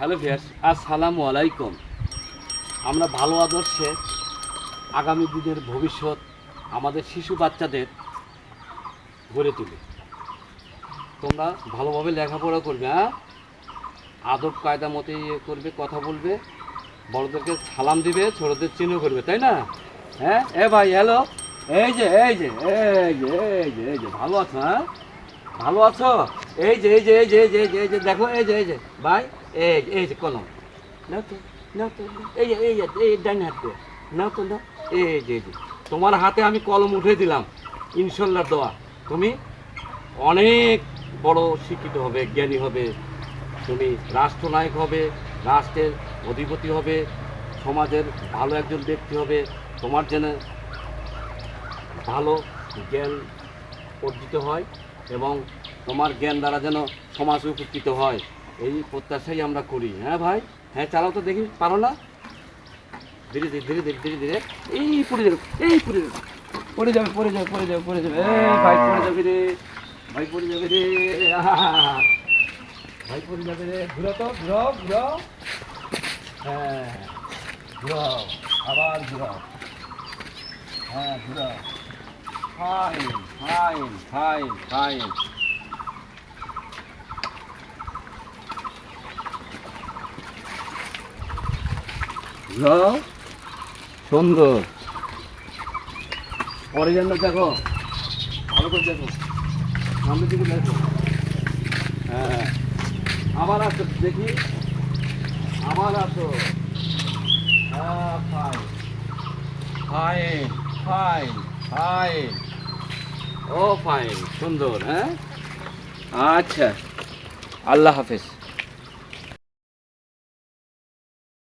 Hello viewers, আসসালামু আলাইকুম। আমরা ভালো আদর্শে আগামী দিনের ভবিষ্যৎ আমাদের শিশু বাচ্চাদের গড়ে তুলি। তোমরা ভালোভাবে লেখাপড়া করবে, হ্যাঁ, আদব কায়দা মতে করবে, কথা বলবে, বড়দেরকে সালাম দিবে, ছোটদের চিহ্ন করবে, তাই না? হ্যাঁ, এ ভাই হ্যালো, এই যে ভালো আছো? হ্যাঁ, ভালো আছো? এই যে দেখো, এই যে ভাই, এই যে কলম নাও তো, নাও তো, এই ডাইন হাতে নাও তো, নাও। এই যে তোমার হাতে আমি কলম উঠে দিলাম, ইনশাল্লাহ দোয়া তুমি অনেক বড় শিক্ষিত হবে, জ্ঞানী হবে, তুমি রাষ্ট্রনায়ক হবে, রাষ্ট্রের অধিপতি হবে, সমাজের ভালো একজন ব্যক্তি হবে। তোমার যেন ভালো জ্ঞান অর্জিত হয় এবং তোমার জ্ঞান দ্বারা যেন সমাজ উপকৃত হয়, এই প্রত্যাশাই আমরা করি। হ্যাঁ ভাই, হ্যাঁ চালাও তো দেখি, পারো না? ধীরে ধীরে ধীরে ধীরে ধীরে ধীরে এই পড়ে যাবে, পড়ে যাবে ভাই, পড়ে যাবে রে ভাই, পড়ে যাবে রে, ভাই পড়ে যাবে রে। ঘুরো তো, ঘুরো, হ্যাঁ ঘুরো, আবার ঘুরো, হ্যাঁ ঘুরো। ফাইন। ঘুরো, সুন্দর। পরে যেন দেখো, ভালো করে দেখো, সামনের দিকে দেখো, হ্যাঁ আবার আসো দেখি, আবার আসো, হ্যাঁ ফাইন, ও ফাইন, সুন্দর। হ্যাঁ, আচ্ছা, আল্লাহ হাফেজ।